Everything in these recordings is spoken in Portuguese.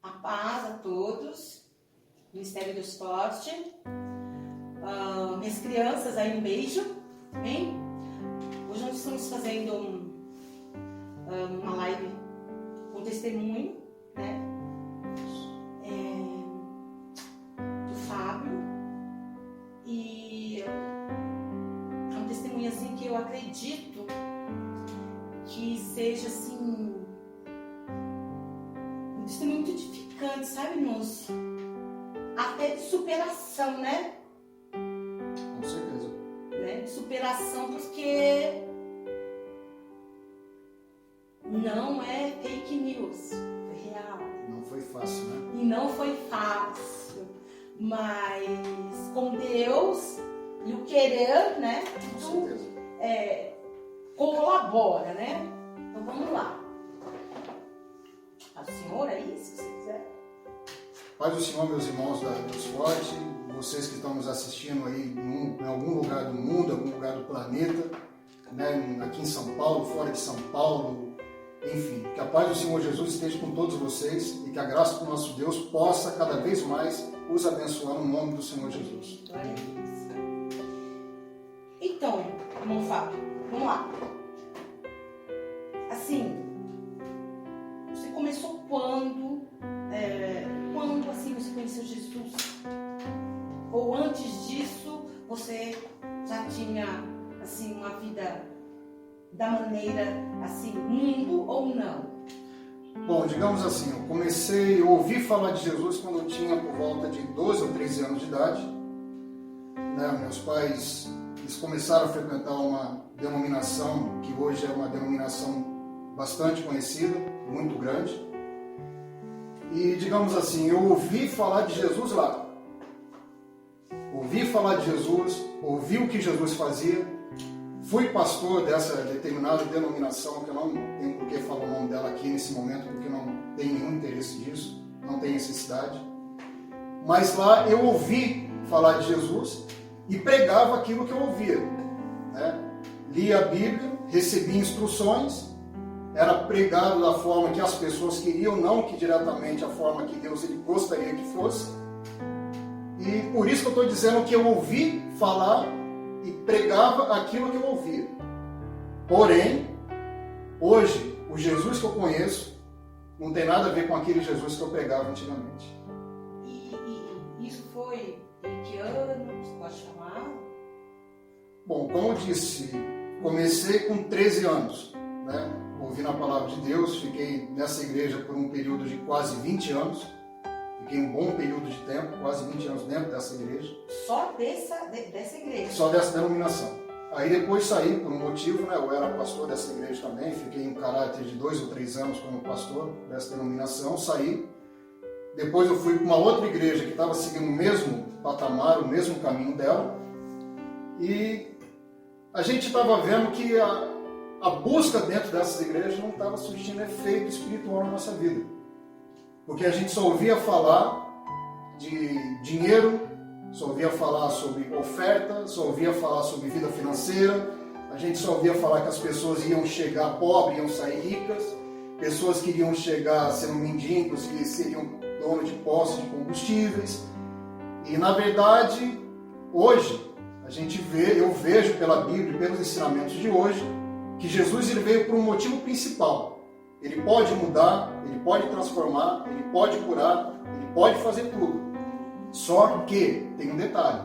A paz a todos, Ministério do Esporte, minhas crianças aí, um beijo, amém? Hoje nós estamos fazendo uma live com testemunho, né? Do Fábio, e é um testemunho assim que eu acredito que seja assim um testemunho muito edificante, sabe, irmãos? Até de superação, né? Com certeza. Né? De superação, porque não é fake news, é real. Não foi fácil, né? E não foi fácil, mas com Deus e o querer, né? Com certeza. Colabora, né? Então vamos lá. A senhora aí, se você quiser. Paz do Senhor, meus irmãos da Deus Forte, vocês que estão nos assistindo aí em algum lugar do mundo, algum lugar do planeta, né? Aqui em São Paulo, fora de São Paulo, enfim, que a paz do Senhor Jesus esteja com todos vocês e que a graça do nosso Deus possa cada vez mais os abençoar no nome do Senhor Jesus. Glória a Deus. Então, irmão Fábio, vamos lá. Assim, você começou quando? Quando assim você conheceu Jesus? Ou antes disso você já tinha assim uma vida da maneira assim, mundo ou não? Bom, digamos assim, eu comecei a ouvir falar de Jesus quando eu tinha por volta de 12 ou 13 anos de idade. Né? Meus pais eles começaram a frequentar uma denominação que hoje é uma denominação bastante conhecida, muito grande. E, digamos assim, eu ouvi falar de Jesus lá. Ouvi falar de Jesus, ouvi o que Jesus fazia. Fui pastor dessa determinada denominação, que eu não tenho por que falar o nome dela aqui nesse momento, porque não tenho nenhum interesse disso, não tem necessidade. Mas lá eu ouvi falar de Jesus e pregava aquilo que eu ouvia. Né? Lia a Bíblia, recebia instruções, era pregado da forma que as pessoas queriam, não que diretamente a forma que Deus ele gostaria que fosse. E por isso que eu estou dizendo que eu ouvi falar e pregava aquilo que eu ouvia. Porém, hoje, o Jesus que eu conheço não tem nada a ver com aquele Jesus que eu pregava antigamente. E isso foi em que ano? Você pode chamar? Bom, como eu disse, comecei com 13 anos, né? Ouvindo a palavra de Deus, fiquei nessa igreja por um período de quase 20 anos. Fiquei um bom período de tempo, quase 20 anos dentro dessa igreja. Só dessa igreja? Só dessa denominação. Aí depois saí por um motivo, né? Eu era pastor dessa igreja também, fiquei em caráter de 2 ou 3 anos como pastor dessa denominação, saí. Depois eu fui para uma outra igreja que estava seguindo o mesmo patamar, o mesmo caminho dela. E a gente estava vendo que a busca dentro dessas igrejas não estava surtindo efeito espiritual na nossa vida. Porque a gente só ouvia falar de dinheiro, só ouvia falar sobre oferta, só ouvia falar sobre vida financeira, a gente só ouvia falar que as pessoas iam chegar pobres, iam sair ricas, pessoas que iriam chegar sendo mendigos, que seriam donos de postos de combustíveis. E na verdade, hoje, eu vejo pela Bíblia e pelos ensinamentos de hoje, que Jesus ele veio por um motivo principal. Ele pode mudar, ele pode transformar, ele pode curar, ele pode fazer tudo. Só que tem um detalhe.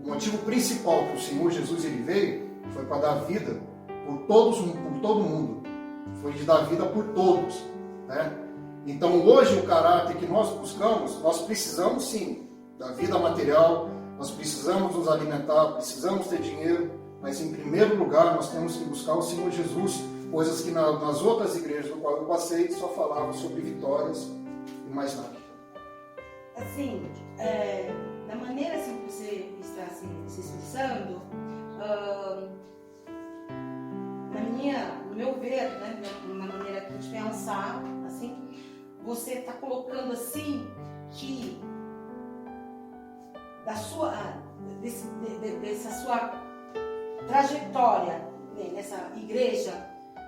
O motivo principal que o Senhor Jesus ele veio foi para dar vida por todo mundo. Foi de dar vida por todos. Né? Então hoje o caráter que nós buscamos, nós precisamos sim da vida material, nós precisamos nos alimentar, precisamos ter dinheiro, mas em primeiro lugar nós temos que buscar o Senhor Jesus, coisas que nas outras igrejas no qual eu passei só falavam sobre vitórias e mais nada. Assim, da maneira assim que você está assim, se expressando, no meu ver, né, na maneira de pensar, assim, você está colocando assim que dessa sua trajetória, né, nessa igreja,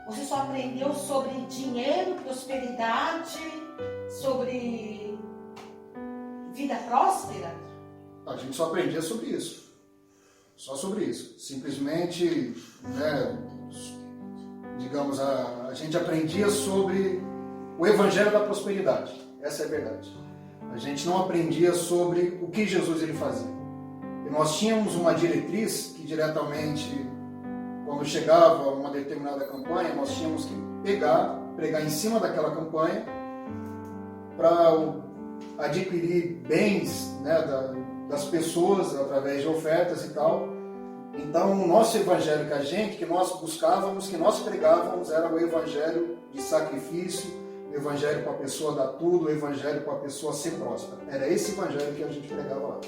você só aprendeu sobre dinheiro, prosperidade, sobre vida próspera? A gente só aprendia sobre isso. Só sobre isso. Simplesmente, né, digamos, a gente aprendia sobre o evangelho da prosperidade. Essa é a verdade. A gente não aprendia sobre o que Jesus ele fazia. E nós tínhamos uma diretriz que diretamente, quando chegava uma determinada campanha, nós tínhamos que pregar em cima daquela campanha para adquirir bens, né, das pessoas através de ofertas e tal. Então, o nosso evangelho que nós buscávamos, que nós pregávamos, era o evangelho de sacrifício, o evangelho para a pessoa dar tudo, o evangelho para a pessoa ser próspera. Era esse evangelho que a gente pregava lá.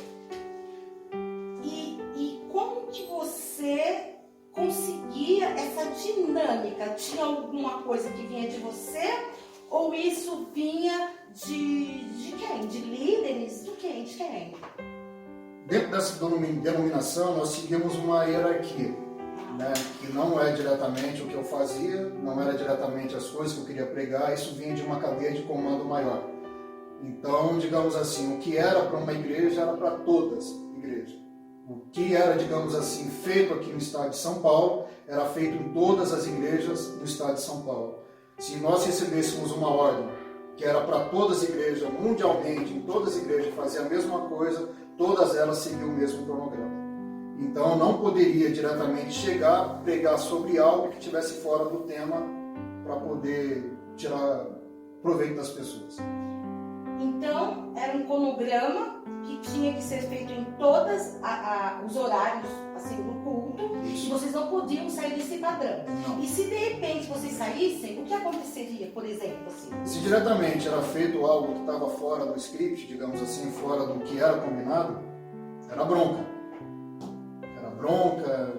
E como que você conseguia essa dinâmica? Tinha alguma coisa que vinha de você? Ou isso vinha de quem? De líderes? De quem? Dentro dessa denominação, nós seguimos uma hierarquia, né, que não é diretamente o que eu fazia, não era diretamente as coisas que eu queria pregar, isso vinha de uma cadeia de comando maior. Então, digamos assim, o que era para uma igreja era para todas as igrejas. O que era, digamos assim, feito aqui no estado de São Paulo, era feito em todas as igrejas do estado de São Paulo. Se nós recebêssemos uma ordem que era para todas as igrejas, mundialmente, em todas as igrejas, fazer a mesma coisa, todas elas seguiam o mesmo cronograma. Então, não poderia diretamente chegar, pregar sobre algo que estivesse fora do tema para poder tirar proveito das pessoas. Então, era um cronograma que tinha que ser feito em todos os horários assim, do culto. Isso. E vocês não podiam sair desse padrão. Não. E se de repente vocês saíssem, o que aconteceria, por exemplo? Assim? Se diretamente era feito algo que estava fora do script, digamos assim, fora do que era combinado, era bronca. Era bronca,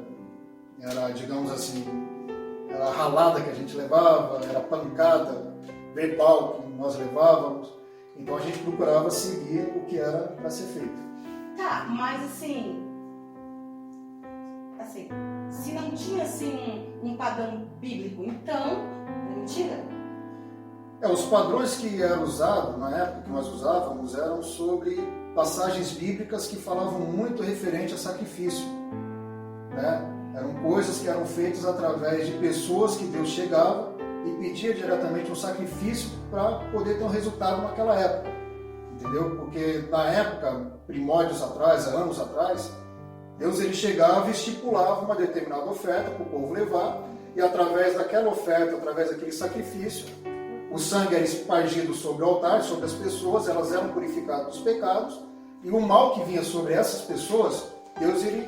era, digamos assim, era a ralada que a gente levava, era pancada verbal que nós levávamos. Então a gente procurava seguir o que era para ser feito. Tá, mas assim, se não tinha assim um padrão bíblico, então é mentira? Os padrões que eram usados, na época que nós usávamos, eram sobre passagens bíblicas que falavam muito referente a sacrifício, né? Eram coisas que eram feitas através de pessoas que Deus chegava e pedia diretamente um sacrifício para poder ter um resultado naquela época, entendeu? Porque na época, primórdios atrás, anos atrás, Deus ele chegava e estipulava uma determinada oferta para o povo levar, e através daquela oferta, através daquele sacrifício, o sangue era espargido sobre o altar, sobre as pessoas, elas eram purificadas dos pecados, e o mal que vinha sobre essas pessoas, Deus ele,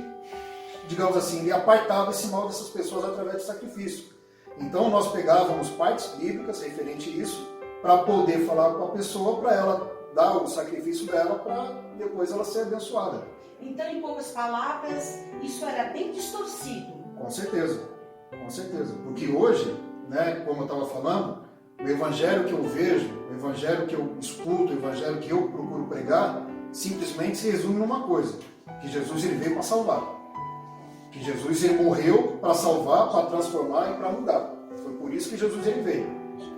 digamos assim, ele apartava esse mal dessas pessoas através do sacrifício. Então nós pegávamos partes bíblicas referente a isso para poder falar com a pessoa, para ela dar o sacrifício dela, para depois ela ser abençoada. Então, em poucas palavras, isso era bem distorcido. Com certeza. Porque hoje, né, como eu estava falando, o evangelho que eu vejo, o evangelho que eu escuto, o evangelho que eu procuro pregar, simplesmente se resume numa coisa, que Jesus ele veio para salvar. Que Jesus ele morreu para salvar, para transformar e para mudar. Foi por isso que Jesus ele veio.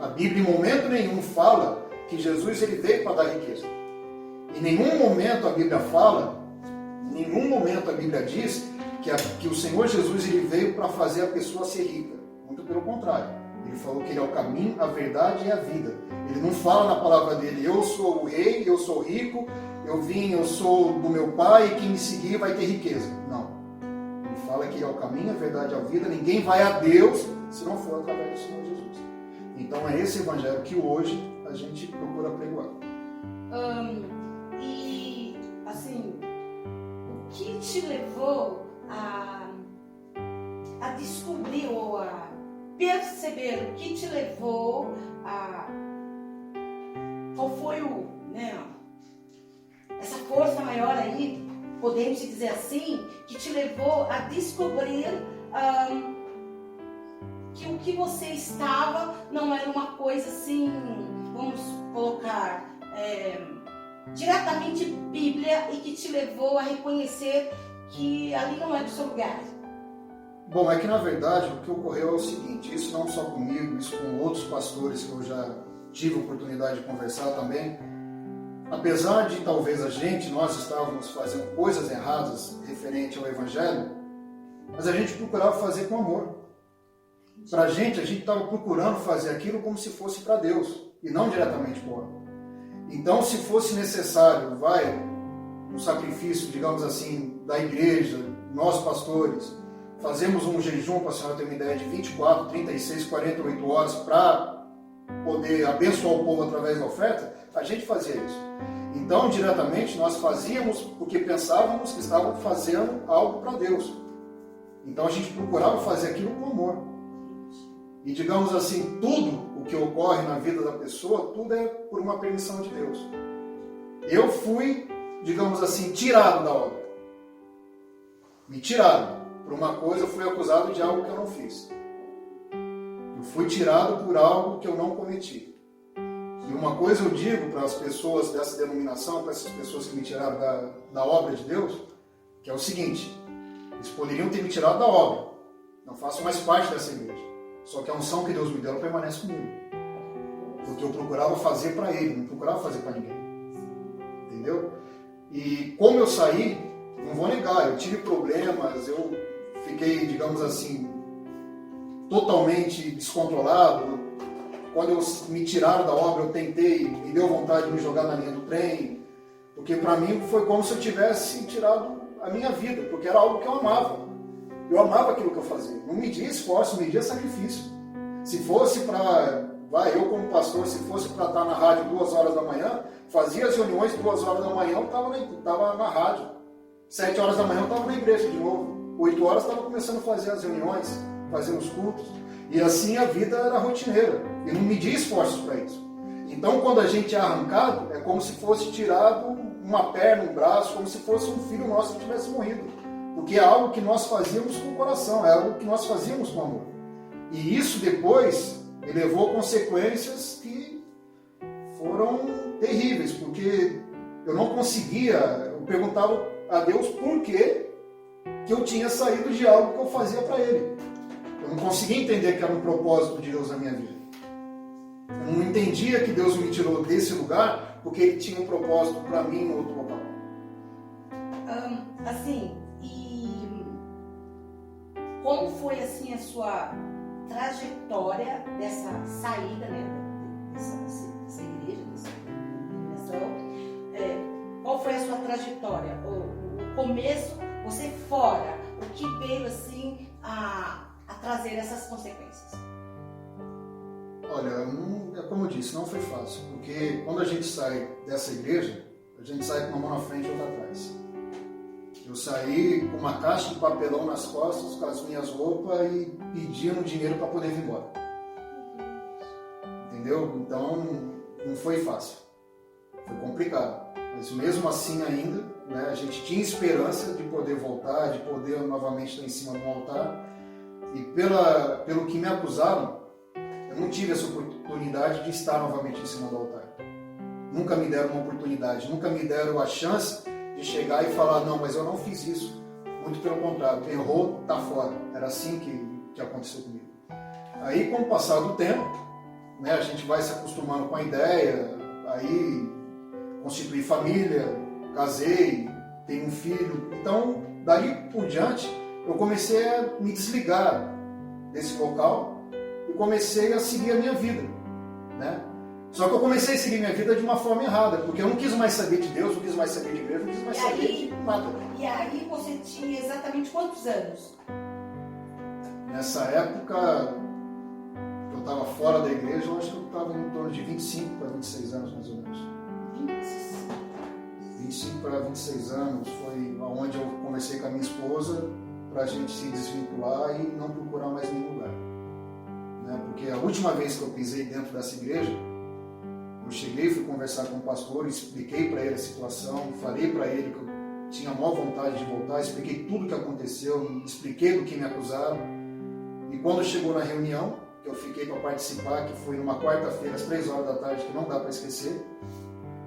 A Bíblia em momento nenhum fala que Jesus ele veio para dar riqueza. Em nenhum momento a Bíblia fala, em nenhum momento a Bíblia diz que o Senhor Jesus ele veio para fazer a pessoa ser rica. Muito pelo contrário. Ele falou que ele é o caminho, a verdade e a vida. Ele não fala na palavra dele, eu sou o rei, eu sou rico, eu sou do meu pai e quem me seguir vai ter riqueza. Não. Fala que é o caminho, a verdade e a vida, ninguém vai a Deus se não for através do Senhor Jesus. Então é esse evangelho que hoje a gente procura pregoar. E assim, o que te levou a descobrir ou a perceber, o que te levou a... Qual foi essa força maior aí, podemos dizer assim, que te levou a descobrir que o que você estava não era uma coisa assim, vamos colocar, diretamente Bíblia, e que te levou a reconhecer que ali não é do seu lugar? Bom, é que na verdade o que ocorreu é o seguinte, isso não só comigo, isso com outros pastores que eu já tive a oportunidade de conversar também, apesar de talvez nós estávamos fazendo coisas erradas referente ao Evangelho, mas a gente procurava fazer com amor. Para a gente estava procurando fazer aquilo como se fosse para Deus, e não diretamente para o homem. Então, se fosse necessário, um sacrifício, digamos assim, da igreja, nós pastores, fazemos um jejum, para a senhora ter uma ideia, de 24, 36, 48 horas para poder abençoar o povo através da oferta, a gente fazia isso. Então, diretamente, nós fazíamos porque pensávamos que estávamos fazendo algo para Deus. Então, a gente procurava fazer aquilo com amor. E, digamos assim, tudo o que ocorre na vida da pessoa, tudo é por uma permissão de Deus. Eu fui, digamos assim, tirado da obra. Me tiraram. Por uma coisa, eu fui acusado de algo que eu não fiz. Eu fui tirado por algo que eu não cometi. E uma coisa eu digo para as pessoas dessa denominação, para essas pessoas que me tiraram da obra de Deus, que é o seguinte: eles poderiam ter me tirado da obra. Não faço mais parte dessa igreja. Só que a unção que Deus me deu, ela permanece comigo. Porque eu procurava fazer para Ele, não procurava fazer para ninguém. Entendeu? E como eu saí, não vou negar, eu tive problemas, eu fiquei, digamos assim, totalmente descontrolado. Quando me tiraram da obra, eu tentei, me deu vontade de me jogar na linha do trem. Porque para mim foi como se eu tivesse tirado a minha vida, porque era algo que eu amava. Eu amava aquilo que eu fazia. Não media esforço, media sacrifício. Se fosse para, eu como pastor, se fosse para estar na rádio 2 horas da manhã, fazia as reuniões 2 horas da manhã, eu estava na rádio. 7 horas da manhã eu estava na igreja de novo. 8 horas eu estava começando a fazer as reuniões, fazer os cultos. E assim a vida era rotineira. E não media esforços para isso. Então quando a gente é arrancado, é como se fosse tirado uma perna, um braço, como se fosse um filho nosso que tivesse morrido. Porque é algo que nós fazíamos com o coração, é algo que nós fazíamos com amor. E isso depois me levou a consequências que foram terríveis, porque eu não conseguia, eu perguntava a Deus por que eu tinha saído de algo que eu fazia para Ele. Eu não conseguia entender que era um propósito de Deus na minha vida. Eu não entendia que Deus me tirou desse lugar porque Ele tinha um propósito para mim em outro local. Como foi assim a sua trajetória dessa saída, né, dessa igreja, dessa denominação? Qual foi a sua trajetória? O começo, você fora, o que veio assim a trazer essas consequências? Olha, como eu disse, não foi fácil, porque quando a gente sai dessa igreja, a gente sai com uma mão na frente e outra atrás. Eu saí com uma caixa de papelão nas costas, com as minhas roupas e pedindo dinheiro para poder vir embora. Entendeu? Então, não foi fácil. Foi complicado. Mas mesmo assim ainda, né, a gente tinha esperança de poder voltar, de poder novamente estar em cima do altar. E pelo que me acusaram, eu não tive essa oportunidade de estar novamente em cima do altar. Nunca me deram uma oportunidade, nunca me deram a chance de chegar e falar, não, mas eu não fiz isso. Muito pelo contrário, errou, tá fora. Era assim que aconteceu comigo. Aí, com o passar do tempo, né, a gente vai se acostumando com a ideia, aí constituí família, casei, tenho um filho. Então, dali por diante, eu comecei a me desligar desse local e comecei a seguir a minha vida, né? Só que eu comecei a seguir minha vida de uma forma errada, porque eu não quis mais saber de Deus, não quis mais saber de igreja, não quis mais saber de nada. E aí você tinha exatamente quantos anos? Nessa época, eu estava fora da igreja, eu acho que eu estava em torno de 25 para 26 anos, mais ou menos. 25 para 26 anos foi onde eu conversei com a minha esposa para a gente se desvincular e não procurar mais nenhum lugar. Né? Porque a última vez que eu pisei dentro dessa igreja, eu cheguei, fui conversar com o pastor, expliquei para ele a situação, falei para ele que eu tinha a maior vontade de voltar, expliquei tudo o que aconteceu, expliquei do que me acusaram. E quando chegou na reunião, que eu fiquei para participar, que foi numa quarta-feira, às 3 horas da tarde, que não dá para esquecer,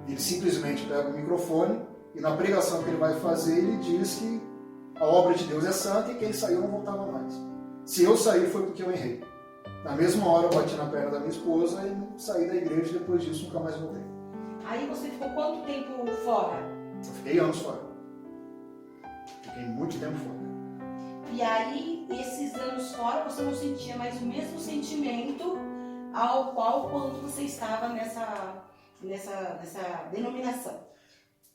ele simplesmente pega o microfone e na pregação que ele vai fazer, ele diz que a obra de Deus é santa e quem saiu não voltava mais. Se eu saí foi porque eu errei. Na mesma hora eu bati na perna da minha esposa e saí da igreja e depois disso nunca mais voltei. Aí você ficou quanto tempo fora? Eu fiquei anos fora. Fiquei muito tempo fora. E aí, esses anos fora, você não sentia mais o mesmo sentimento ao qual quando você estava nessa denominação.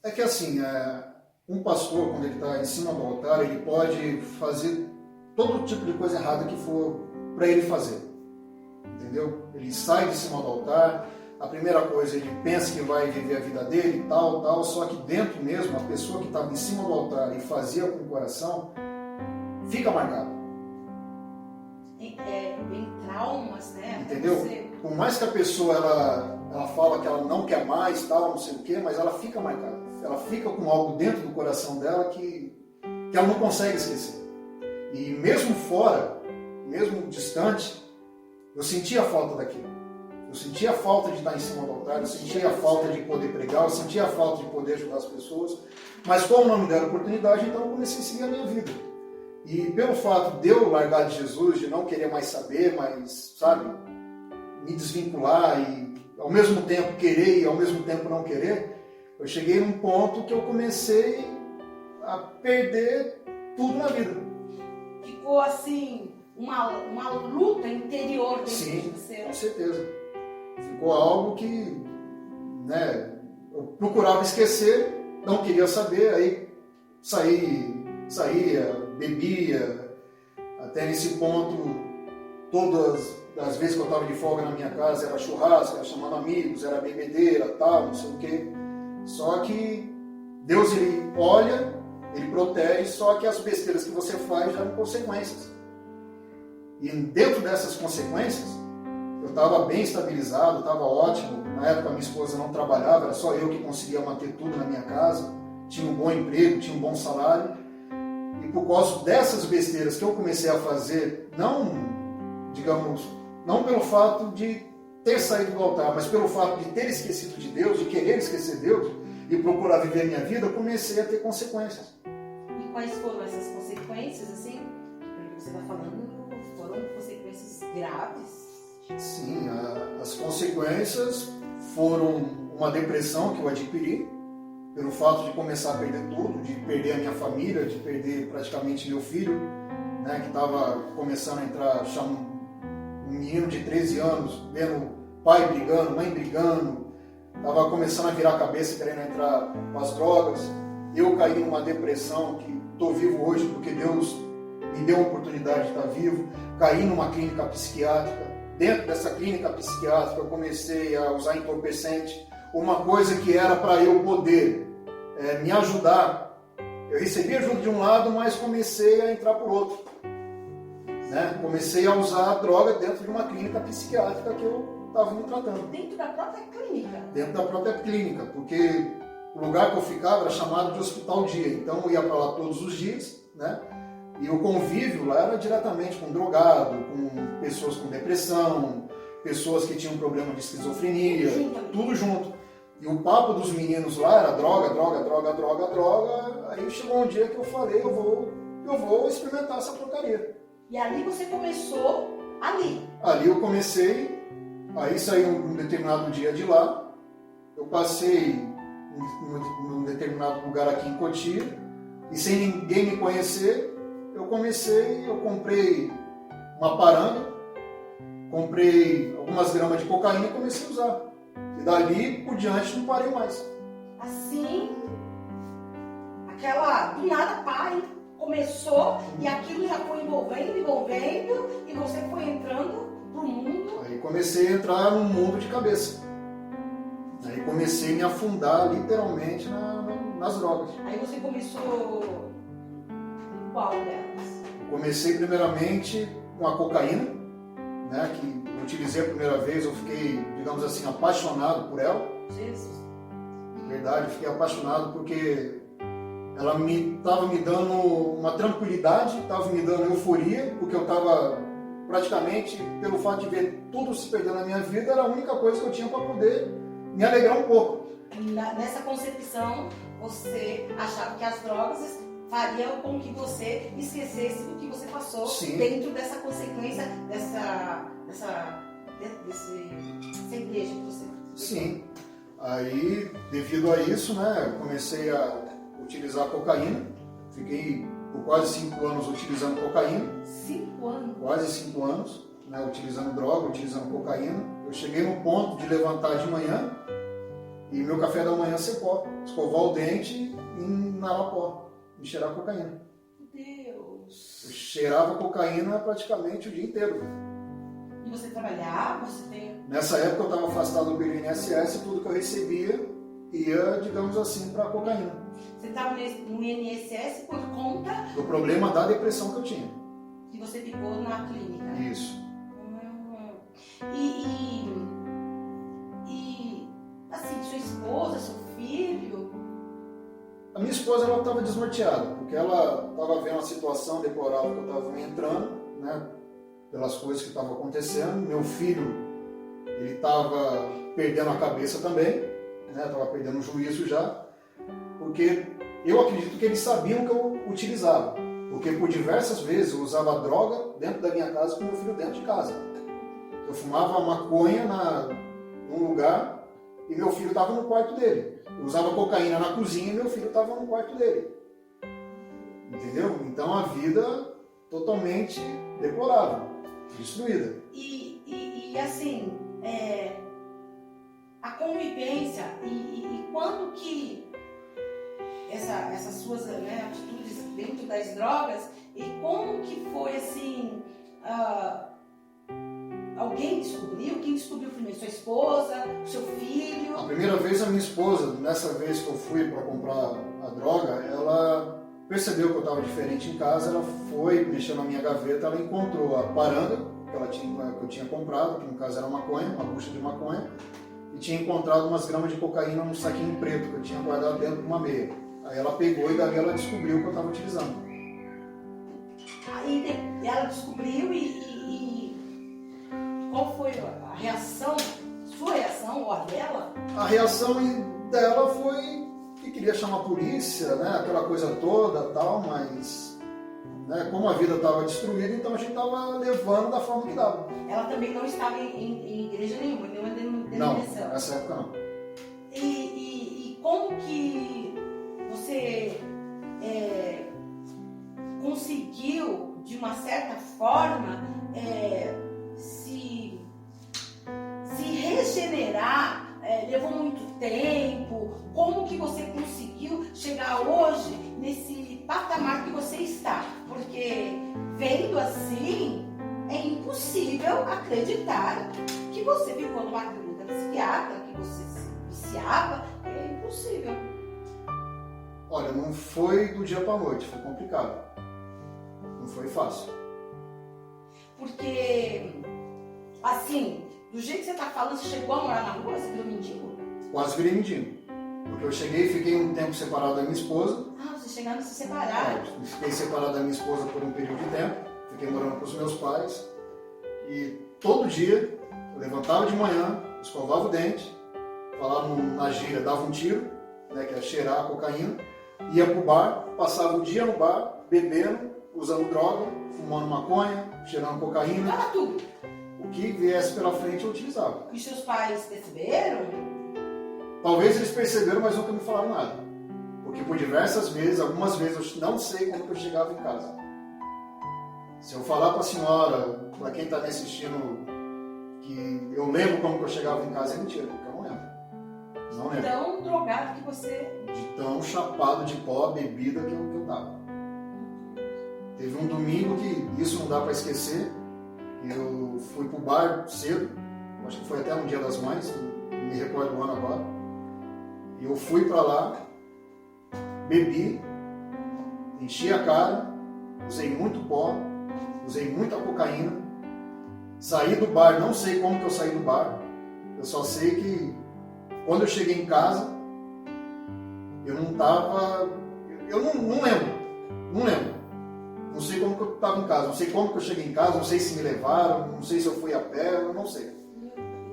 É que assim, um pastor, quando ele está em cima do altar, ele pode fazer todo tipo de coisa errada que for para ele fazer. Entendeu? Ele sai de cima do altar, a primeira coisa, ele pensa que vai viver a vida dele, tal, só que dentro mesmo, a pessoa que estava em cima do altar e fazia com o coração, fica marcado. Em traumas, né? Entendeu? Por mais que a pessoa ela fala que ela não quer mais, tal, não sei o quê, mas ela fica marcada. Ela fica com algo dentro do coração dela que ela não consegue esquecer. E mesmo fora, mesmo distante, eu sentia a falta daquilo. Eu sentia a falta de estar em cima do altar, eu sentia a falta de poder pregar, eu sentia a falta de poder ajudar as pessoas. Mas como não me deram oportunidade, então eu comecei a seguir a minha vida. E pelo fato de eu largar de Jesus, de não querer mais saber, mas, sabe, me desvincular e ao mesmo tempo querer e ao mesmo tempo não querer, eu cheguei num ponto que eu comecei a perder tudo na vida. Ficou assim, uma luta interior dentro Sim, de você. Com certeza. Ficou algo que, né, eu procurava esquecer, não queria saber, aí saía, bebia, até nesse ponto, todas as vezes que eu estava de folga na minha casa, era churrasco, era chamando amigos, era bebedeira, tal, não sei o quê. Só que Deus, ele olha, ele protege, só que as besteiras que você faz geram consequências. E dentro dessas consequências, eu estava bem estabilizado, estava ótimo. Na época minha esposa não trabalhava, era só eu que conseguia manter tudo na minha casa. Tinha um bom emprego, tinha um bom salário. E por causa dessas besteiras que eu comecei a fazer, não pelo fato de ter saído do altar, mas pelo fato de ter esquecido de Deus, de querer esquecer Deus e procurar viver a minha vida, eu comecei a ter consequências. E quais foram essas consequências, assim? Porque você está falando, foram consequências graves. Sim, as consequências foram uma depressão que eu adquiri, pelo fato de começar a perder tudo, de perder a minha família, de perder praticamente meu filho, né, que estava começando a entrar, um menino de 13 anos, vendo pai brigando, mãe brigando, estava começando a virar a cabeça, querendo entrar com as drogas. Eu caí numa depressão, que estou vivo hoje porque Deus me deu a oportunidade de estar vivo. Caí numa clínica psiquiátrica. Dentro dessa clínica psiquiátrica eu comecei a usar entorpecente, uma coisa que era para eu poder me ajudar. Eu recebi ajuda de um lado, mas comecei a entrar por outro. Né? Comecei a usar droga dentro de uma clínica psiquiátrica que eu estava me tratando. Dentro da própria clínica? Dentro da própria clínica, porque o lugar que eu ficava era chamado de hospital dia, então eu ia para lá todos os dias, né? E o convívio lá era diretamente com drogado, com pessoas com depressão, pessoas que tinham problema de esquizofrenia, tudo junto. E o papo dos meninos lá era droga. Aí chegou um dia que eu falei, eu vou experimentar essa porcaria. E ali você começou, ali eu comecei, aí saí um determinado dia de lá, eu passei num determinado lugar aqui em Cotia, e sem ninguém me conhecer, eu comprei uma paranga, comprei algumas gramas de cocaína e comecei a usar. E dali por diante não parei mais. Assim, do nada pai começou e aquilo já foi envolvendo, e você foi entrando pro mundo. Aí comecei a entrar num mundo de cabeça. Aí comecei a me afundar literalmente nas drogas. Aí você começou em qual delas? Comecei primeiramente com a cocaína, né, que eu utilizei a primeira vez, eu fiquei, digamos assim, apaixonado por ela. Jesus. Verdade, fiquei apaixonado porque ela estava me dando uma tranquilidade, estava me dando euforia, porque eu estava praticamente, pelo fato de ver tudo se perder na minha vida, era a única coisa que eu tinha para poder me alegrar um pouco. Nessa concepção, você achava que as drogas fariam com que você esquecesse do que você passou. Sim. Dentro dessa consequência, dessa igreja que você... Sim. Aí, devido a isso, né, eu comecei a utilizar cocaína. Fiquei por quase 5 anos utilizando cocaína. 5 anos? Quase 5 anos, né, utilizando droga, utilizando cocaína. Eu cheguei no ponto de levantar de manhã e meu café da manhã ser pó. Escovar o dente e inalar pó. E cheirar cocaína. Deus! Eu cheirava cocaína praticamente o dia inteiro. E você trabalhava? Você tem... Nessa época eu estava afastado pelo INSS e tudo que eu recebia ia, digamos assim, para cocaína. Você estava no INSS por conta Do problema da depressão que eu tinha. que você ficou na clínica. Isso. E assim, sua esposa, seu filho... A minha esposa, ela estava desnorteada, porque ela estava vendo a situação deplorável que eu estava entrando, né, pelas coisas que estavam acontecendo. Meu filho, ele estava perdendo a cabeça também, né, estava perdendo o juízo já, porque eu acredito que eles sabiam que eu utilizava, porque por diversas vezes eu usava droga dentro da minha casa com meu filho dentro de casa. Eu fumava maconha num lugar e meu filho estava no quarto dele. Eu usava cocaína na cozinha e meu filho estava no quarto dele. Entendeu? Então a vida totalmente deplorável, destruída. E assim, a convivência e quando que essas suas, né, atitudes dentro das drogas, e como que foi assim, alguém descobriu? Quem descobriu primeiro? Sua esposa? Seu filho? A primeira vez a minha esposa, nessa vez que eu fui para comprar a droga, ela percebeu que eu estava diferente em casa, ela foi mexer na minha gaveta, ela encontrou a paranga que eu tinha comprado, que no caso era maconha, uma bucha de maconha, e tinha encontrado umas gramas de cocaína num saquinho preto que eu tinha guardado dentro de uma meia. Aí ela pegou e dali ela descobriu que eu estava utilizando. Aí ela descobriu e qual foi a reação, sua reação ou a dela? A reação dela foi que queria chamar a polícia, né, aquela coisa toda tal, mas né, como a vida estava destruída, então a gente estava levando da forma que dava. Ela também não estava em igreja nenhuma, nenhuma denominação? Não, nessa época não. E como que você conseguiu, de uma certa forma, se regenerar? Levou muito tempo? Como que você conseguiu chegar hoje nesse patamar que você está? Porque vendo assim, é impossível acreditar que você ficou numa clínica psiquiátrica, que você se viciava. É impossível. Olha, não foi do dia para a noite, foi complicado. Não foi fácil. Porque, assim, do jeito que você está falando, você chegou a morar na rua, você virou mendigo? Quase virei mendigo. Porque eu cheguei e fiquei um tempo separado da minha esposa. Ah, vocês chegaram a se separar. Fiquei separado da minha esposa por um período de tempo. Fiquei morando com os meus pais. E todo dia, eu levantava de manhã, escovava o dente, falava na gíria, dava um tiro, né, que é cheirar a cocaína, ia pro bar, passava o dia no bar, bebendo, usando droga, fumando maconha, cheirando cocaína. Fala tudo. O que viesse pela frente eu utilizava. E seus pais perceberam? Talvez eles perceberam, mas nunca me falaram nada. Porque por diversas vezes, algumas vezes, eu não sei como que eu chegava em casa. Se eu falar para a senhora, para quem está me assistindo, que eu lembro como que eu chegava em casa, é mentira, porque eu não lembro. Não lembro. Tão drogado que você... De tão chapado de pó, bebida que eu tava. Teve um domingo que isso não dá para esquecer. Eu fui pro bar cedo, acho que foi até no Dia das Mães, não me recordo o ano agora. E eu fui para lá, bebi, enchi a cara, usei muito pó, usei muita cocaína, saí do bar, não sei como que eu saí do bar, eu só sei que quando eu cheguei em casa, eu não tava, eu não lembro. Não sei como que eu estava em casa, não sei como que eu cheguei em casa, não sei se me levaram, não sei se eu fui a pé, eu não sei.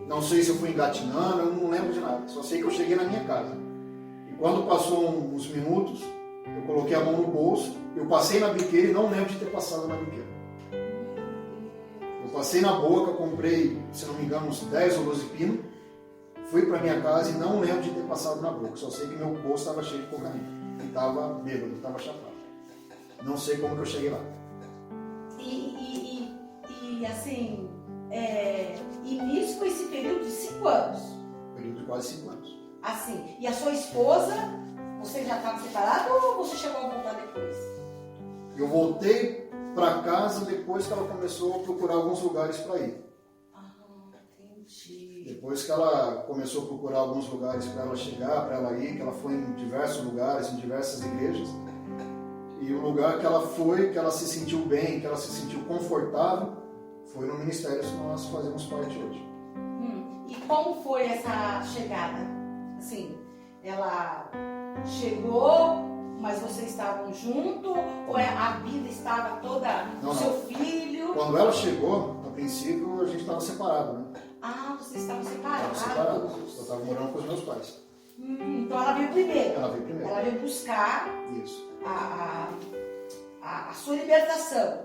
Não sei se eu fui engatinando, eu não lembro de nada. Só sei que eu cheguei na minha casa. E quando passou uns minutos, eu coloquei a mão no bolso, eu passei na biqueira e não lembro de ter passado na biqueira. Eu passei na boca, comprei, se não me engano, uns 10 ou 12 pinos, Fui para minha casa e não lembro de ter passado na boca. Só sei que meu bolso estava cheio de cocaína. Estava bêbado, estava chapado. Não sei como que eu cheguei lá. E assim, e nisso foi esse período de 5 anos? Período de quase 5 anos. Assim, e a sua esposa, você já estava separado ou você chegou a voltar depois? Eu voltei para casa depois que ela começou a procurar alguns lugares para ir. Entendi. Depois que ela começou a procurar alguns lugares para ela chegar, para ela ir, que ela foi em diversos lugares, em diversas igrejas. E o lugar que ela foi, que ela se sentiu bem, que ela se sentiu confortável, foi no ministério que nós fazemos parte hoje. E como foi essa chegada? Assim, ela chegou, mas vocês estavam juntos? Ou a vida estava toda no seu filho? Quando ela chegou, a princípio, a gente estava separado, né? Ah, vocês estavam separados? Estava separado. Eu estava morando com os meus pais. Então ela veio primeiro? Ela veio primeiro. Ela veio buscar Isso. a sua libertação.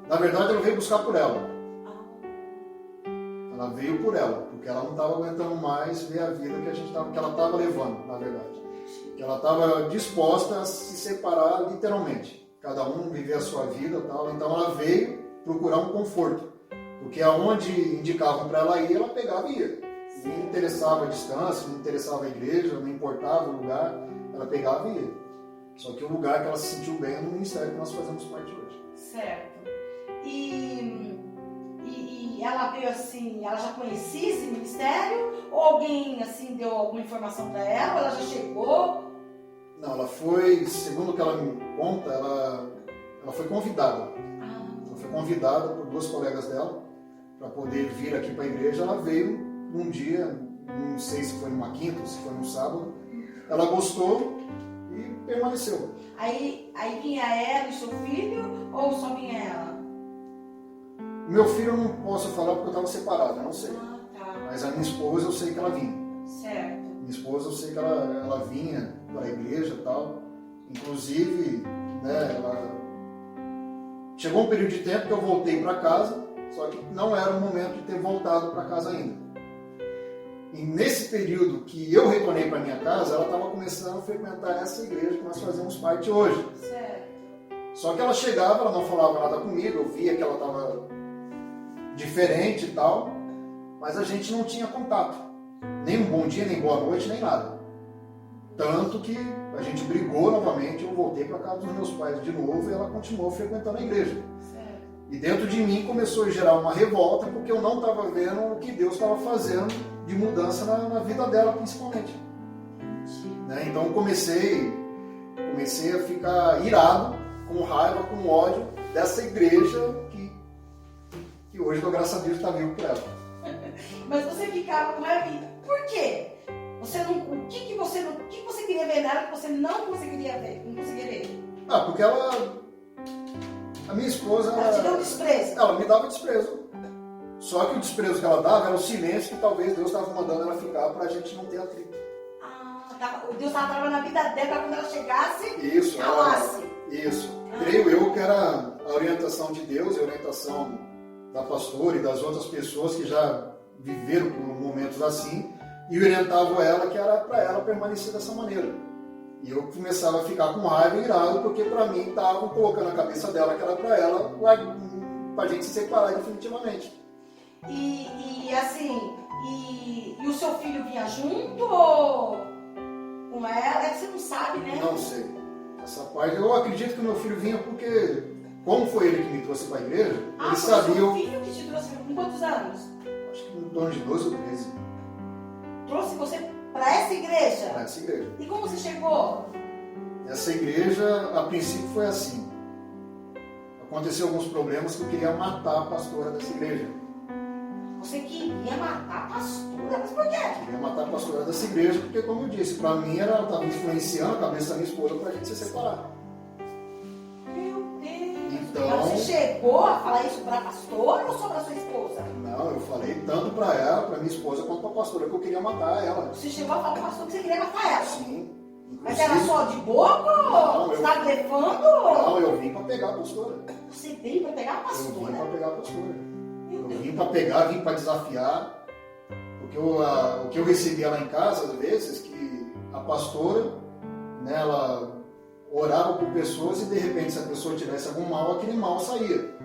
Na verdade, ela veio buscar por ela. Ela veio por ela, porque ela não estava aguentando mais ver a vida que ela estava levando, na verdade. Que ela estava disposta a se separar literalmente. Cada um viver a sua vida e tal. Então ela veio procurar um conforto. Porque aonde indicavam para ela ir, ela pegava e ia. Não interessava a distância, não interessava a igreja, não importava o lugar, ela pegava e ia. Só que o lugar que ela se sentiu bem é no ministério que nós fazemos parte hoje. Certo. E ela veio assim, ela já conhecia esse ministério? Ou alguém assim deu alguma informação para ela? Ou ela já chegou? Não, ela foi, segundo o que ela me conta, ela foi convidada. Ela foi convidada por 2 colegas dela para poder vir aqui para a igreja. Ela veio num dia, não sei se foi numa quinta ou se foi num sábado. Ela gostou e permaneceu. Aí vinha ela e seu filho ou só vinha ela? Meu filho eu não posso falar porque eu estava separado, eu não sei. Tá. Mas a minha esposa eu sei que ela vinha. Certo. Minha esposa eu sei que ela vinha para a igreja e tal. Inclusive, né, chegou um período de tempo que eu voltei para casa, só que não era o momento de ter voltado para casa ainda. E nesse período que eu retornei para minha casa, ela estava começando a frequentar essa igreja que nós fazemos parte hoje. Certo. Só que ela chegava, ela não falava nada comigo, eu via que ela estava diferente e tal, mas a gente não tinha contato. Nem um bom dia, nem boa noite, nem nada. Tanto que a gente brigou novamente, eu voltei para casa dos meus pais de novo e ela continuou frequentando a igreja. Certo. E dentro de mim começou a gerar uma revolta porque eu não estava vendo o que Deus estava fazendo de mudança na vida dela, principalmente. Né? Então eu comecei a ficar irado, com raiva, com ódio dessa igreja que hoje, graças a Deus, está vivo para ela. Mas você ficava com raiva. Por quê? O que você queria ver nela que você não conseguiria ver? Não conseguia ver? Porque a minha esposa, Ela te deu desprezo. ela me dava desprezo. Só que o desprezo que ela dava era o silêncio que talvez Deus estava mandando ela ficar para a gente não ter atrito. Deus estava trabalhando na vida dela para quando ela chegasse, Isso, calasse. Isso. Creio eu que era a orientação de Deus e a orientação da pastora e das outras pessoas que já viveram por momentos assim e orientavam ela que era para ela permanecer dessa maneira. E eu começava a ficar com raiva e irado porque para mim estavam colocando na cabeça dela que era para ela, para a gente se separar definitivamente. E assim, e o seu filho vinha junto ou com ela? É que você não sabe, né? Não sei. Essa parte, eu acredito que o meu filho vinha porque, como foi ele que me trouxe para a igreja, ele sabia. Foi o seu filho que te trouxe com quantos anos? Acho que em torno de 12 ou 13. Trouxe você para essa igreja? Para essa igreja. E como você chegou? Essa igreja, a princípio, foi assim. Aconteceu alguns problemas que eu queria matar a pastora dessa igreja. Você queria matar a pastora? Mas por quê? Eu queria matar a pastora dessa igreja porque, como eu disse, para mim ela estava influenciando a cabeça da minha esposa para a gente se separar. Meu Deus! Então, mas você chegou a falar isso para a pastora ou só para sua esposa? Não, eu falei tanto para ela, para minha esposa, quanto para a pastora que eu queria matar ela. Você chegou a falar para a pastora que você queria matar ela? Sim. Mas era só de boca? Não, Você estava blefando? Não, eu vim para pegar a pastora. Você veio para pegar a pastora? Eu vim para pegar a pastora. Meu Eu Deus. vim para pegar, vim para desafiar, o que eu recebia lá em casa, às vezes, que a pastora, né, ela orava por pessoas e de repente, se a pessoa tivesse algum mal, aquele mal saía.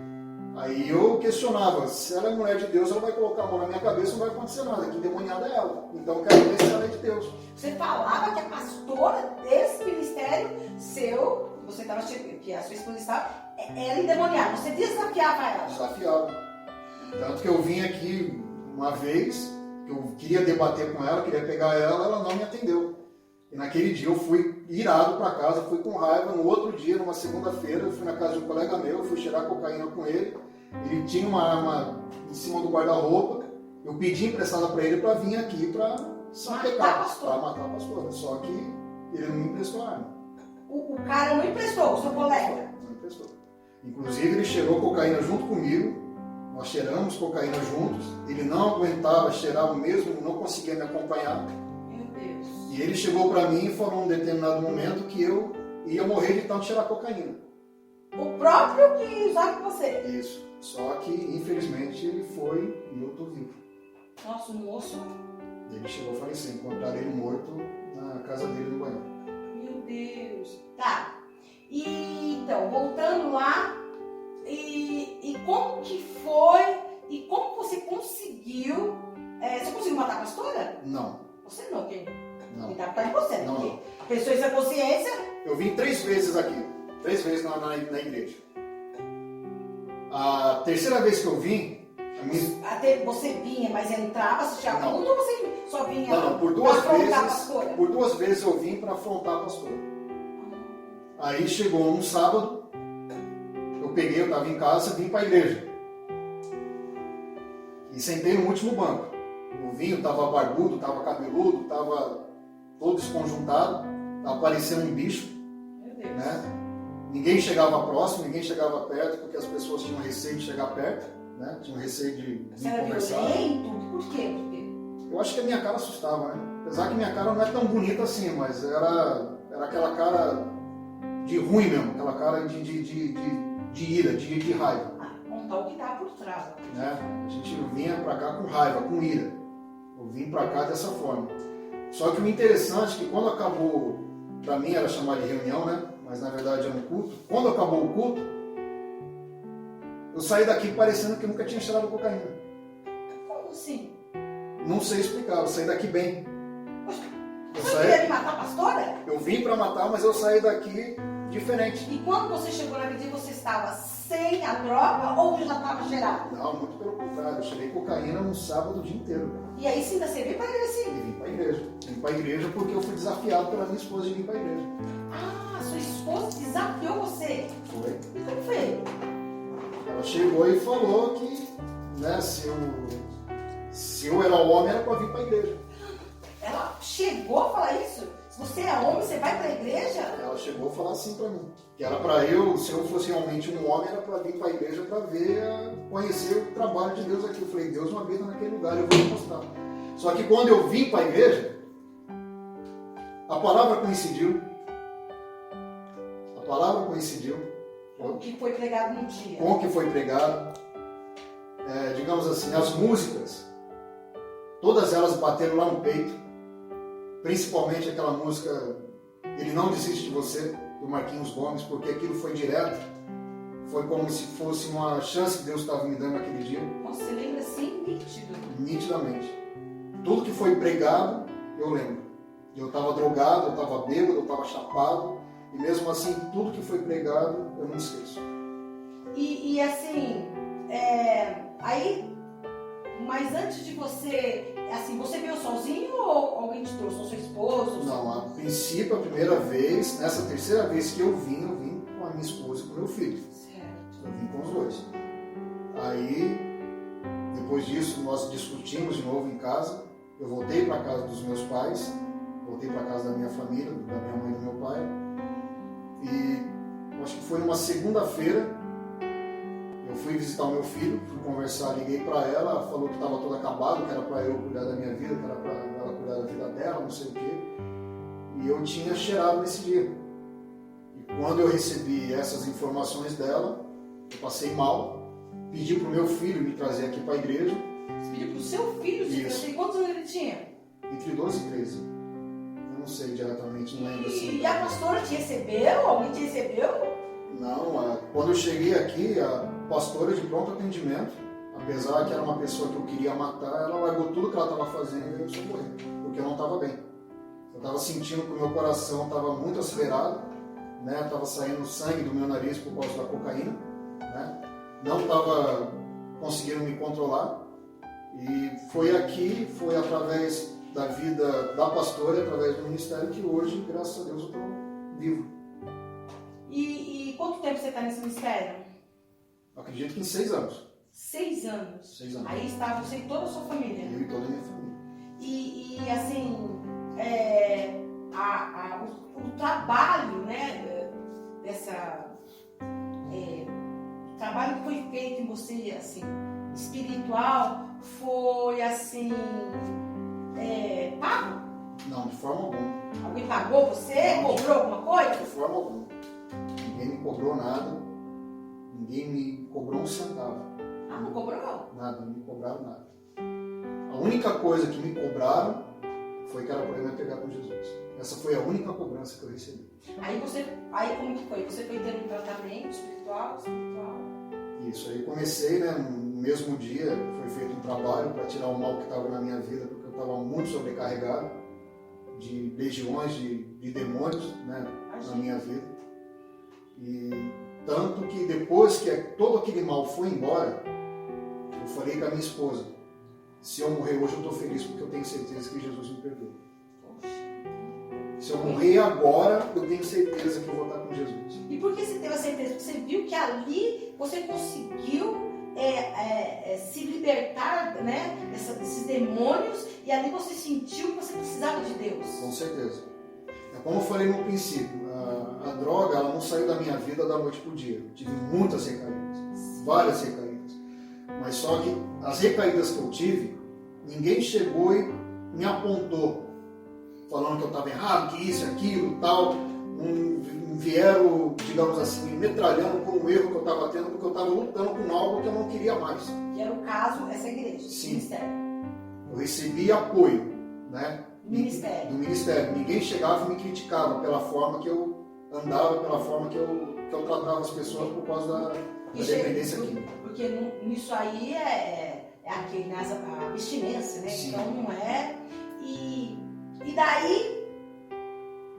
Aí eu questionava, se ela é mulher de Deus, ela vai colocar a mão na minha cabeça, não vai acontecer nada, que endemoniada é ela. Então eu quero ver se ela é de Deus. Você falava que a pastora desse ministério seu, você estava que a sua esposa estava, era endemoniada. Você desafiava ela. Desafiava. Tanto que eu vim aqui uma vez, eu queria debater com ela, queria pegar ela, ela não me atendeu. E naquele dia eu fui irado para casa, fui com raiva. No outro dia, numa segunda-feira, eu fui na casa de um colega meu, fui cheirar cocaína com ele. Ele tinha uma arma em cima do guarda-roupa. Eu pedi emprestada para ele para vir aqui para sapecar, para matar a pastora. Só que ele não me emprestou a arma. O cara não emprestou, o seu colega? Não emprestou. Inclusive, ele cheirou cocaína junto comigo. Nós cheiramos cocaína juntos. Ele não aguentava cheirar o mesmo, não conseguia me acompanhar. Meu Deus. E ele chegou para mim e falou em um determinado momento que eu ia morrer de tanto cheirar cocaína. O próprio que usava com você? Isso. Só que, infelizmente, ele foi e eu estou vivo. Nossa, o moço... Ele chegou a falecer. Encontraram ele morto na casa dele no banheiro. Meu Deus. Tá. E, então, voltando lá, e como que foi, e como você conseguiu... você conseguiu matar a pastora? Não. Você não, quem? Não. Quem tá em você, né? Não, Porque não. pessoas sem consciência... Eu vim 3 vezes aqui. 3 vezes na igreja. A terceira vez que eu vim, Até você vinha, mas entrava, assistia a Não. culto, ou você só vinha não, por pra 2 afrontar a vezes. pastora? Por 2 vezes eu vim para afrontar a pastora. Aí chegou um sábado, eu estava em casa, vim para a igreja. E sentei no último banco. O vinho estava barbudo, estava cabeludo, estava todo desconjuntado, estava parecendo um bicho. Meu Deus. Né? Ninguém chegava próximo, ninguém chegava perto, porque as pessoas tinham receio de chegar perto, né? Tinham receio de Você era conversar. violento? Por quê? Por quê? Eu acho que a minha cara assustava, né? Apesar que minha cara não é tão bonita assim, mas era aquela cara de ruim mesmo, aquela cara de ira, de raiva. Contar o que tá por trás. Né? A gente vinha pra cá com raiva, com ira. Eu vim pra cá dessa forma. Só que o interessante é que quando acabou, pra mim era chamado de reunião, né? Mas na verdade era um culto. Quando acabou o culto, eu saí daqui parecendo que nunca tinha cheirado cocaína. Como assim? Não sei explicar, eu saí daqui bem. Você queria me matar a pastora? Eu vim pra matar, mas eu saí daqui diferente. E quando você chegou naquele dia, você estava sem a droga ou já estava cheirado? Não, muito pelo contrário. Eu cheirei cocaína no sábado o dia inteiro. E aí sim, você veio para a igreja E assim? vim pra igreja. Vim pra igreja porque eu fui desafiado pela minha esposa de vir pra igreja. Ah, sua esposa desafiou você. Foi. E como foi? Ela chegou e falou que, né, se eu era homem, era para vir para a igreja. Ela chegou a falar isso? Se você é homem, você vai para a igreja? Ela chegou a falar assim para mim. Que era para eu, se eu fosse realmente um homem, era para vir para a igreja para ver, conhecer o trabalho de Deus aqui. Eu falei, Deus não habita naquele lugar, eu vou te mostrar. Só que quando eu vim para a igreja, a palavra coincidiu. A palavra coincidiu. O que foi pregado num dia. Com o que foi pregado. Digamos assim, as músicas, todas elas bateram lá no peito. Principalmente aquela música Ele Não Desiste de Você, do Marquinhos Gomes, porque aquilo foi direto. Foi como se fosse uma chance que Deus estava me dando naquele dia. Nossa, você lembra assim, nítido. Nitidamente. Tudo que foi pregado, eu lembro. Eu estava drogado, eu estava bêbado, eu estava chapado. E mesmo assim, tudo que foi pregado, eu não esqueço. E assim, aí, mas antes de você, assim, você veio sozinho ou alguém te trouxe? Ou seu esposo? Não, a princípio, a primeira vez, nessa terceira vez que eu vim com a minha esposa e com o meu filho. Certo. Eu vim com os dois. Aí, depois disso, nós discutimos de novo em casa. Eu voltei para a casa dos meus pais, voltei para a casa da minha família, da minha mãe e do meu pai. E acho que foi numa segunda-feira, eu fui visitar o meu filho, fui conversar, liguei para ela falou que estava todo acabado, que era para eu cuidar da minha vida, que era para ela cuidar da vida dela, não sei o quê. E eu tinha cheirado nesse dia. E quando eu recebi essas informações dela, eu passei mal, pedi para o meu filho me trazer aqui para a igreja. Você pediu pro seu filho se converter. Quantos anos ele tinha? Entre 12 e 13. Eu não sei diretamente, não lembro assim. E a pastora te recebeu? Alguém te recebeu? Não, quando eu cheguei aqui, a pastora de pronto atendimento, apesar que era uma pessoa que eu queria matar, ela largou tudo que ela estava fazendo e veio me socorrer, porque eu não estava bem. Eu estava sentindo que o meu coração estava muito acelerado, né? Estava saindo sangue do meu nariz por causa da cocaína, né? Não estava conseguindo me controlar. E foi aqui, foi através da vida da pastora, através do ministério, que hoje, graças a Deus, eu estou vivo. E quanto tempo você está nesse ministério? Acredito que em 6 anos. 6 anos. 6 anos. Aí está você e toda a sua família. Eu e toda a minha família. E assim, o trabalho, né, o trabalho que foi feito em você, assim, espiritual, foi assim, pago? Não, de forma alguma. Alguém pagou você? Não, Cobrou alguma coisa? De forma alguma. Ninguém me cobrou nada. Ninguém me cobrou um centavo. Ah, não cobrou? Nada, não me cobraram nada. A única coisa que me cobraram foi que era para eu me pegar com Jesus. Essa foi a única cobrança que eu recebi. Aí como que foi? Você foi tendo um tratamento espiritual? Isso, aí comecei, né, no mesmo dia, foi feito um trabalho para tirar o mal que estava na minha vida, porque eu estava muito sobrecarregado de legiões de demônios, né, na minha vida. E tanto que depois que todo aquele mal foi embora, eu falei com a minha esposa, se eu morrer hoje eu estou feliz porque eu tenho certeza que Jesus me perdoa. Se eu morrer agora, eu tenho certeza que eu vou estar com Jesus. E por que você teve a certeza? Porque você viu que ali você conseguiu se libertar, né, desses demônios, e ali você sentiu que você precisava de Deus. Com certeza. Como eu falei no princípio, a droga ela não saiu da minha vida da noite para o dia. Eu tive muitas recaídas, várias recaídas. Mas só que as recaídas que eu tive, ninguém chegou e me apontou, falando que eu estava errado, que isso, aquilo, tal. Vieram, digamos assim, me metralhando por um erro que eu estava tendo, porque eu estava lutando com algo que eu não queria mais. Que era o caso, essa igreja, Sim. ministério. Eu recebi apoio, né? Do ministério. Ninguém chegava e me criticava pela forma que eu andava, pela forma que eu tratava as pessoas por causa da dependência química. Porque nisso aí é aquele, né, a abstinência, né? Sim. Então não é. E daí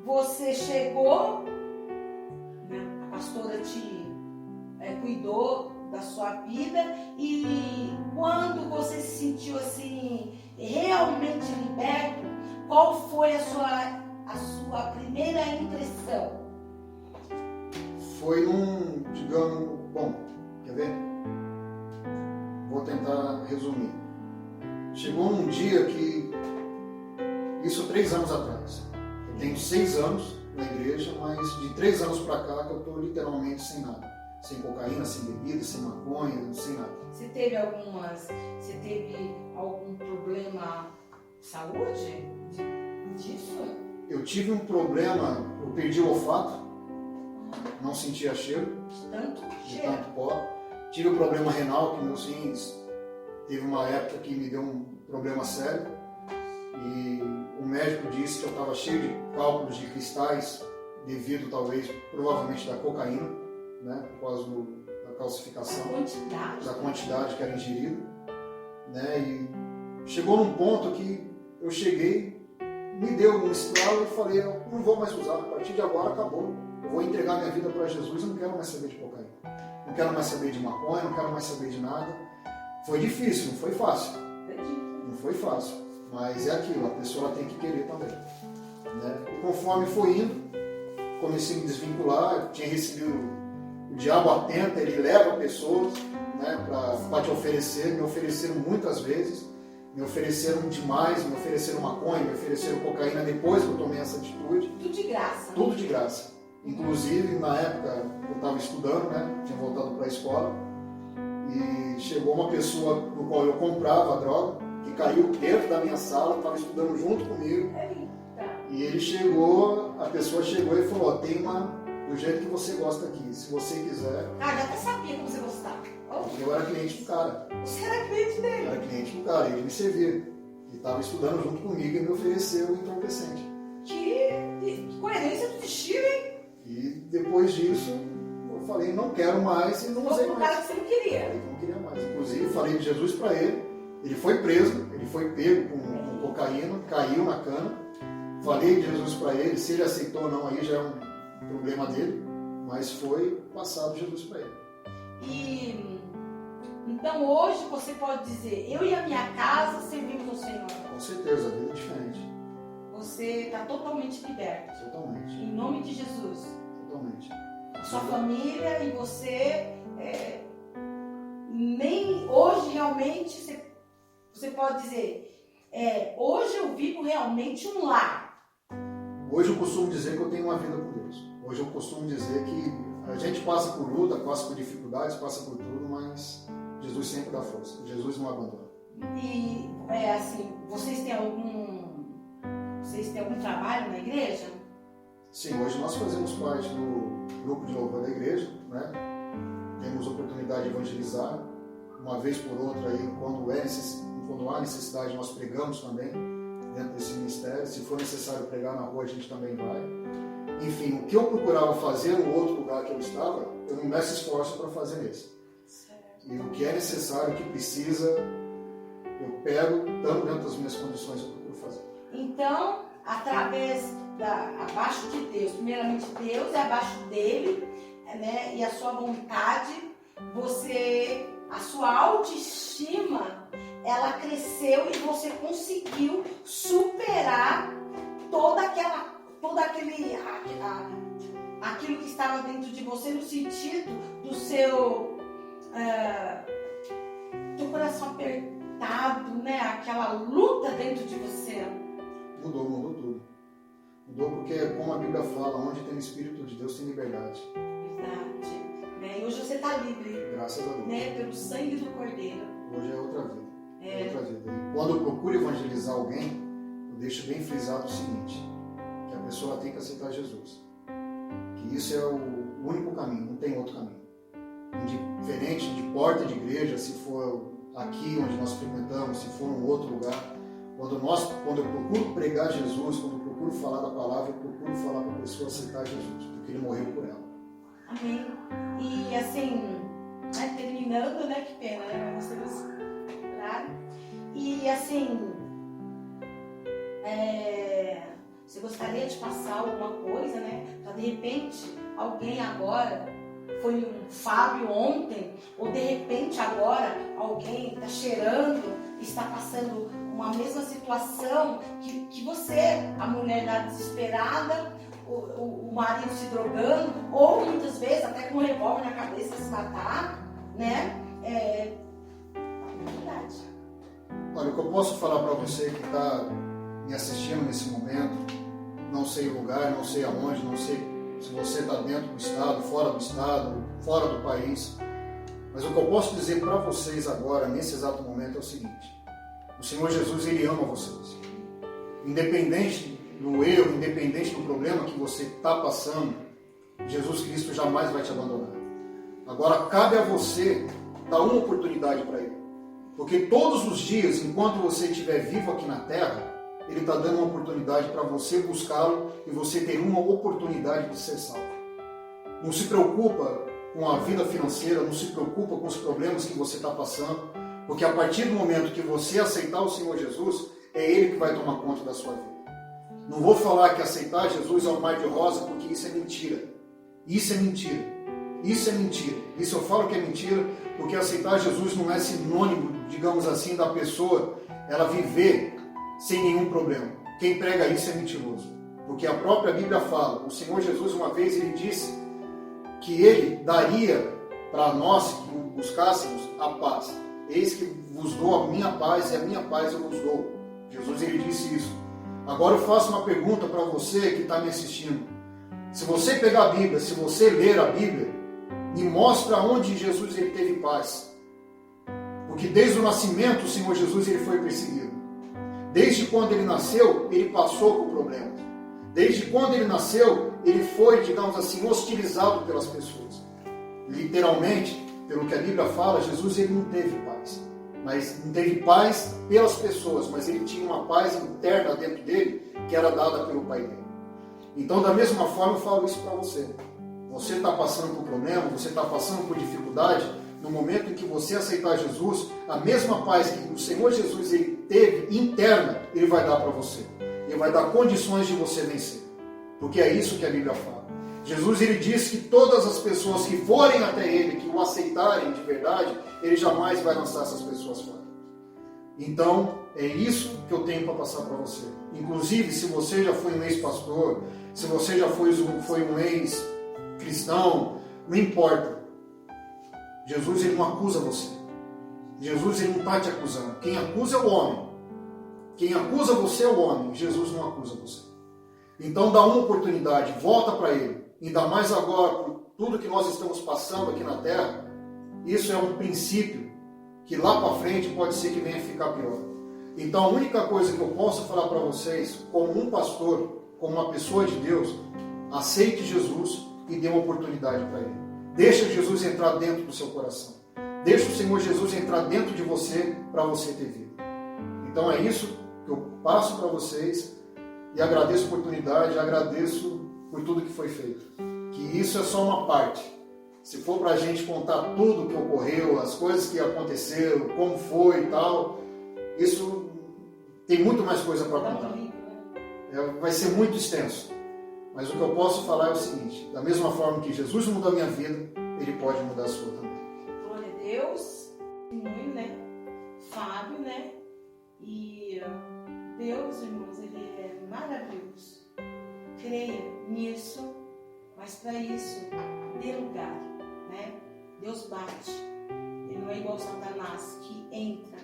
você chegou, né, a pastora te cuidou da sua vida, e quando você se sentiu assim realmente liberto, qual foi a sua primeira impressão? Foi digamos, bom, quer ver? Vou tentar resumir. Chegou num dia que, isso 3 anos atrás, eu tenho 6 anos na igreja, mas de 3 anos para cá que eu estou literalmente sem nada. Sem cocaína, sem bebida, sem maconha, sem nada. Você teve algum problema de saúde disso? Eu tive um problema, eu perdi o olfato, não sentia cheiro, de tanto pó. Tive um problema renal, que meus rins, teve uma época que me deu um problema sério, e o médico disse que eu estava cheio de cálculos de cristais, devido talvez, provavelmente da cocaína, né, por causa da calcificação, da quantidade que era ingerida, né, e chegou num ponto que eu cheguei, me deu um estralo e falei, eu não vou mais usar, a partir de agora acabou, eu vou entregar minha vida para Jesus, eu não quero mais saber de cocaína, não quero mais saber de maconha, não quero mais saber de nada. Foi difícil, não foi fácil, não foi fácil, mas é aquilo, a pessoa tem que querer também, né? E conforme foi indo, comecei a me desvincular, tinha recebido o diabo atenta, ele leva pessoas, né, para te oferecer, me ofereceram muitas vezes, me ofereceram demais, me ofereceram maconha, me ofereceram cocaína depois que eu tomei essa atitude. Tudo de graça. Tudo de graça. Inclusive, na época, eu estava estudando, né, tinha voltado para a escola, e chegou uma pessoa no qual eu comprava a droga, que caiu dentro da minha sala, estava estudando junto comigo. E a pessoa chegou e falou, tem uma do jeito que você gosta aqui, se você quiser. Ah, já até sabia como você gostava. Eu era cliente do cara. Você era cliente dele? Eu era cliente do cara, ele me servia. Ele estava estudando junto comigo e me ofereceu o entorpecente. Que coerência do destino, hein? E depois disso, eu falei, não quero mais e não usei Foi o mais. cara que você não queria. Eu não queria mais. Inclusive, falei de Jesus para ele. Ele foi preso, ele foi pego com cocaína, caiu na cana. Falei de Jesus para ele. Se ele aceitou ou não, aí já é um problema dele. Mas foi passado Jesus para ele. E então hoje você pode dizer, eu e a minha casa servimos ao Senhor. Com certeza, a vida é diferente. Você está totalmente liberto. Totalmente. Em nome de Jesus. Totalmente. A sua família e você, nem hoje realmente você pode dizer, hoje eu vivo realmente um lar. Hoje eu costumo dizer que eu tenho uma vida com Deus. Hoje eu costumo dizer que a gente passa por luta, passa por dificuldades, passa por tudo, mas Jesus sempre dá força. Jesus não abandona. E assim, vocês têm algum trabalho na igreja? Sim, hoje nós fazemos parte do grupo de louvor da igreja, né? Temos oportunidade de evangelizar, uma vez por outra, aí, quando há necessidade, nós pregamos também dentro desse ministério. Se for necessário pregar na rua, a gente também vai. Enfim, o que eu procurava fazer no outro lugar que eu estava, eu não meço esforço para fazer nesse. Certo. E o que é necessário, o que precisa, eu pego, tanto dentro das minhas condições, eu procuro fazer. Então, abaixo de Deus, primeiramente Deus é abaixo dele, né? E a sua vontade, a sua autoestima, ela cresceu e você conseguiu superar aquilo que estava dentro de você, no sentido do seu coração apertado, né? Aquela luta dentro de você. Mudou tudo. Mudou porque, como a Bíblia fala, onde tem o Espírito de Deus tem liberdade. Verdade. Né? E hoje você está livre. Graças a Deus. Né? Pelo sangue do Cordeiro. Hoje é outra vida. É outra vida. E quando eu procuro evangelizar alguém, eu deixo bem frisado o seguinte, que a pessoa tem que aceitar Jesus. Que isso é o único caminho, não tem outro caminho. Indiferente de porta de igreja, se for aqui onde nós frequentamos, se for em outro lugar, quando eu procuro pregar Jesus, quando eu procuro falar da palavra, eu procuro falar para a pessoa aceitar Jesus, porque ele morreu por ela. Amém. E assim, terminando, né? Que pena, né? Nós temos horário. E assim, você gostaria de passar alguma coisa, né? Para de repente, alguém agora, foi um Fábio ontem, ou de repente agora alguém está cheirando, está passando uma mesma situação que você, a mulher da desesperada, o marido se drogando, ou muitas vezes até com um revólver na cabeça se matar, né? É verdade. Olha, o que eu posso falar para você que está me assistindo nesse momento, não sei o lugar, não sei aonde, não sei se você está dentro do estado, fora do país, mas o que eu posso dizer para vocês agora, nesse exato momento, é o seguinte: o Senhor Jesus, Ele ama vocês. Independente do erro, independente do problema que você está passando, Jesus Cristo jamais vai te abandonar. Agora, cabe a você dar uma oportunidade para Ele. Porque todos os dias, enquanto você estiver vivo aqui na terra, Ele está dando uma oportunidade para você buscá-lo e você ter uma oportunidade de ser salvo. Não se preocupa com a vida financeira, não se preocupa com os problemas que você está passando, porque a partir do momento que você aceitar o Senhor Jesus, é Ele que vai tomar conta da sua vida. Não vou falar que aceitar Jesus é um mar de rosa, porque isso é mentira. Isso é mentira. Isso é mentira. Isso eu falo que é mentira, porque aceitar Jesus não é sinônimo, digamos assim, da pessoa ela viver sem nenhum problema. Quem prega isso é mentiroso. Porque a própria Bíblia fala, o Senhor Jesus uma vez ele disse que Ele daria para nós que o buscássemos a paz. Eis que vos dou a minha paz e a minha paz eu vos dou. Jesus ele disse isso. Agora eu faço uma pergunta para você que está me assistindo. Se você pegar a Bíblia, se você ler a Bíblia, me mostra onde Jesus ele teve paz. Porque desde o nascimento o Senhor Jesus ele foi perseguido. Desde quando ele nasceu, ele passou por problemas. Desde quando ele nasceu, ele foi, digamos assim, hostilizado pelas pessoas. Literalmente, pelo que a Bíblia fala, Jesus ele não teve paz. Mas não teve paz pelas pessoas, mas ele tinha uma paz interna dentro dele que era dada pelo Pai dele. Então, da mesma forma, eu falo isso para você. Você está passando por problema, você está passando por dificuldade, no momento em que você aceitar Jesus, a mesma paz que o Senhor Jesus ele teve interna, ele vai dar para você. Ele vai dar condições de você vencer. Porque é isso que a Bíblia fala. Jesus ele diz que todas as pessoas que forem até ele, que o aceitarem de verdade, ele jamais vai lançar essas pessoas fora. Então, é isso que eu tenho para passar para você. Inclusive, se você já foi um ex-pastor, se você já foi um ex-cristão, não importa. Jesus ele não acusa você. Jesus ele não está te acusando. Quem acusa é o homem. Quem acusa você é o homem. Jesus não acusa você. Então dá uma oportunidade, volta para ele. Ainda mais agora, por tudo que nós estamos passando aqui na Terra, isso é um princípio que lá para frente pode ser que venha ficar pior. Então a única coisa que eu posso falar para vocês, como um pastor, como uma pessoa de Deus, aceite Jesus e dê uma oportunidade para ele. Deixa Jesus entrar dentro do seu coração. Deixa o Senhor Jesus entrar dentro de você para você ter vida. Então é isso que eu passo para vocês e agradeço a oportunidade, agradeço por tudo que foi feito. Que isso é só uma parte. Se for para a gente contar tudo o que ocorreu, as coisas que aconteceram, como foi e tal, isso tem muito mais coisa para contar. Vai ser muito extenso. Mas o que eu posso falar é o seguinte: da mesma forma que Jesus mudou a minha vida, ele pode mudar a sua também. Glória a Deus, muito, né? Fábio, né? E Deus, irmãos, ele é maravilhoso. Creia nisso, mas para isso, dê lugar, né? Deus bate. Ele não é igual Satanás, que entra,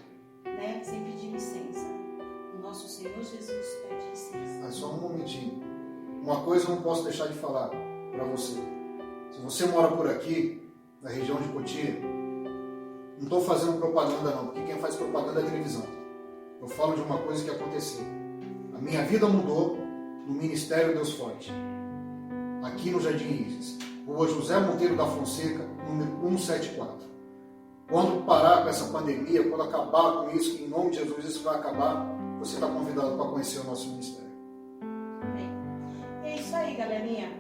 né? Sem pedir licença. O nosso Senhor Jesus pede licença. Mas só um momentinho. Uma coisa eu não posso deixar de falar para você. Se você mora por aqui, na região de Cotia, não estou fazendo propaganda não, porque quem faz propaganda é a televisão. Eu falo de uma coisa que aconteceu. A minha vida mudou no Ministério Deus Forte, aqui no Jardim Isis, Rua José Monteiro da Fonseca, número 174. Quando parar com essa pandemia, quando acabar com isso, que em nome de Jesus isso vai acabar, você está convidado para conhecer o nosso ministério. É isso aí, galerinha.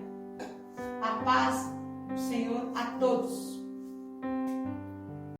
A paz do Senhor a todos.